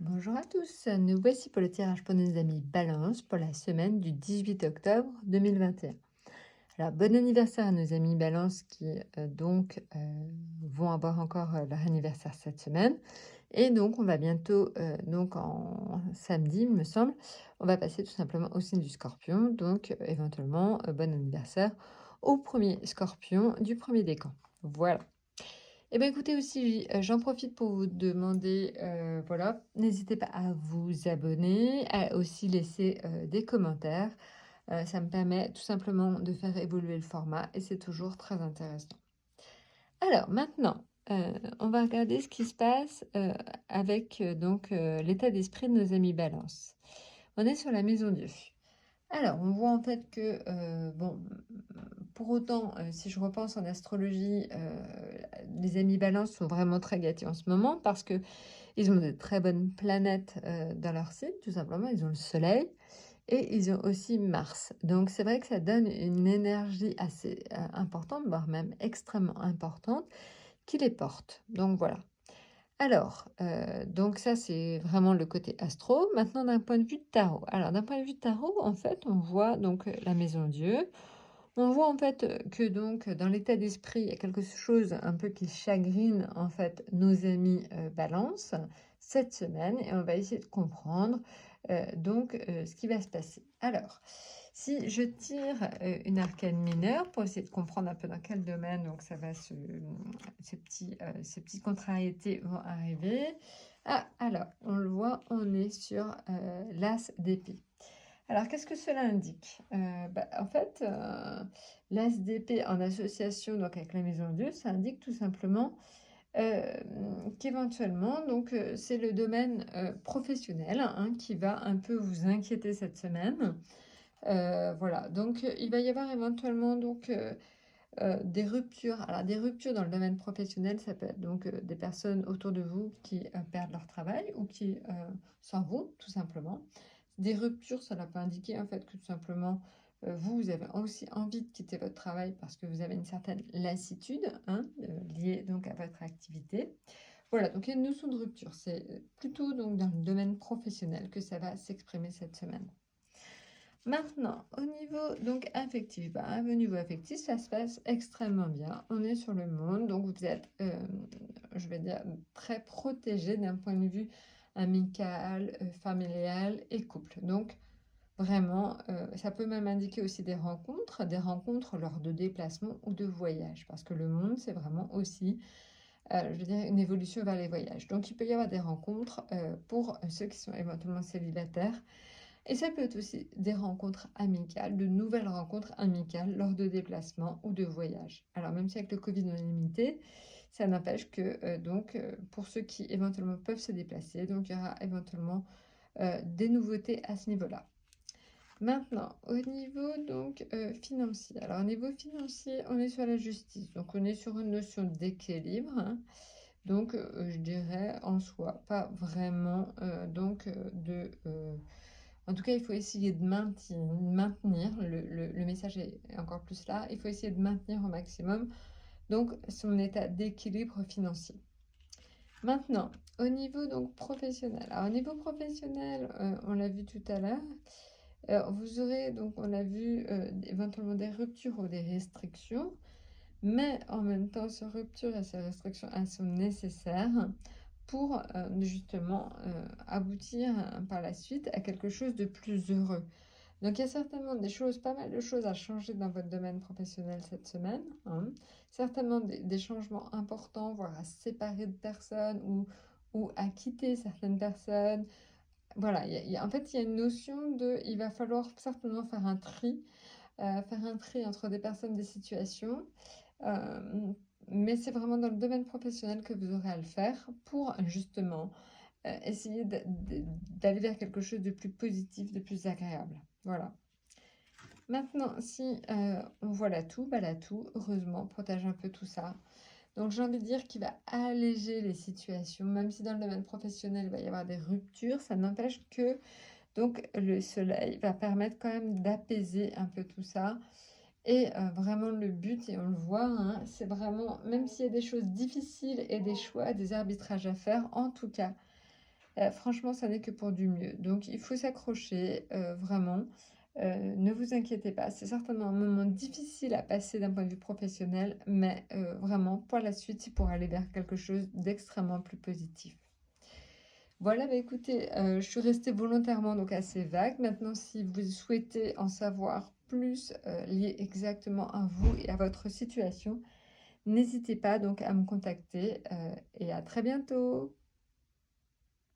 Bonjour à tous, nous voici pour le tirage pour nos amis Balance pour la semaine du 18 octobre 2021. Alors, bon anniversaire à nos amis Balance qui vont avoir encore leur anniversaire cette semaine. Et donc, on va bientôt, donc en samedi, il me semble, on va passer tout simplement au signe du Scorpion. Donc, éventuellement, bon anniversaire au premier Scorpion du premier décan. Voilà. Eh bien, écoutez aussi, j'en profite pour vous demander, voilà, n'hésitez pas à vous abonner, à aussi laisser, des commentaires. Ça me permet tout simplement de faire évoluer le format et c'est toujours très intéressant. Alors maintenant, on va regarder ce qui se passe, avec, l'état d'esprit de nos amis Balance. On est sur la maison Dieu. Alors, on voit en fait que, pour autant, si je repense en astrologie, les amis Balance sont vraiment très gâtés en ce moment parce que ils ont de très bonnes planètes, dans leur signe, tout simplement. Ils ont le soleil et ils ont aussi Mars. Donc c'est vrai que ça donne une énergie assez, importante, voire même extrêmement importante, qui les porte. Donc voilà. Alors, donc ça, c'est vraiment le côté astro. Maintenant, d'un point de vue de tarot. Alors, d'un point de vue de tarot, en fait, on voit donc la maison Dieu. On voit en fait que donc dans l'état d'esprit, il y a quelque chose un peu qui chagrine en fait nos amis Balance cette semaine et on va essayer de comprendre ce qui va se passer. Alors, si je tire une arcane mineure pour essayer de comprendre un peu dans quel domaine donc ça va ces petites contrariétés vont arriver. Ah, alors, on le voit, on est sur l'as d'épée. Alors, qu'est-ce que cela indique? En fait, l'as d'épée en association donc avec la maison Dieu, ça indique tout simplement qu'éventuellement, c'est le domaine professionnel hein, qui va un peu vous inquiéter cette semaine. Voilà, donc il va y avoir éventuellement des ruptures. Alors, des ruptures dans le domaine professionnel, ça peut être donc des personnes autour de vous qui perdent leur travail ou qui s'en vont, tout simplement. Des ruptures, cela peut indiquer en fait que tout simplement, vous avez aussi envie de quitter votre travail parce que vous avez une certaine lassitude hein, liée donc à votre activité. Voilà, donc il y a une notion de rupture. C'est plutôt donc dans le domaine professionnel que ça va s'exprimer cette semaine. Maintenant, au niveau donc affectif, au niveau affectif, ça se passe extrêmement bien. On est sur le monde, donc vous êtes, je vais dire, très protégé d'un point de vue amical, familial et couple. Donc vraiment, ça peut même indiquer aussi des rencontres lors de déplacements ou de voyages, parce que le monde, c'est vraiment aussi, je veux dire, une évolution vers les voyages. Donc il peut y avoir des rencontres pour ceux qui sont éventuellement célibataires et ça peut être aussi des rencontres amicales, de nouvelles rencontres amicales lors de déplacements ou de voyages. Alors même si avec le Covid on est limité, ça n'empêche que pour ceux qui éventuellement peuvent se déplacer, donc il y aura éventuellement des nouveautés à ce niveau-là. Maintenant, au niveau financier. Alors au niveau financier, on est sur la justice, donc on est sur une notion d'équilibre. Hein. Donc je dirais en soi, pas vraiment en tout cas, il faut essayer de maintenir le message est encore plus là, il faut essayer de maintenir au maximum donc son état d'équilibre financier. Maintenant, au niveau donc professionnel. Alors, au niveau professionnel, on l'a vu tout à l'heure, vous aurez donc, on l'a vu, éventuellement des ruptures ou des restrictions, mais en même temps, ces ruptures et ces restrictions, elles sont nécessaires pour justement aboutir par la suite à quelque chose de plus heureux. Donc il y a certainement pas mal de choses à changer dans votre domaine professionnel cette semaine. Hein. Certainement des changements importants, voire à se séparer de personnes ou à quitter certaines personnes. Voilà, en fait, il y a une notion il va falloir certainement faire un tri entre des personnes, des situations. Euh, mais c'est vraiment dans le domaine professionnel que vous aurez à le faire pour justement essayer d'aller vers quelque chose de plus positif, de plus agréable. Voilà. Maintenant, si on voit l'atout, heureusement, protège un peu tout ça. Donc j'ai envie de dire qu'il va alléger les situations, même si dans le domaine professionnel, il va y avoir des ruptures, ça n'empêche que donc le soleil va permettre quand même d'apaiser un peu tout ça. Et vraiment le but, et on le voit, hein, c'est vraiment, même s'il y a des choses difficiles et des choix, des arbitrages à faire, en tout cas, Franchement, ça n'est que pour du mieux. Donc il faut s'accrocher, vraiment. Ne vous inquiétez pas, c'est certainement un moment difficile à passer d'un point de vue professionnel, mais vraiment pour la suite, c'est pour aller vers quelque chose d'extrêmement plus positif. Voilà, bah, écoutez, je suis restée volontairement donc assez vague. Maintenant, si vous souhaitez en savoir plus, lié exactement à vous et à votre situation, n'hésitez pas donc à me contacter, et à très bientôt!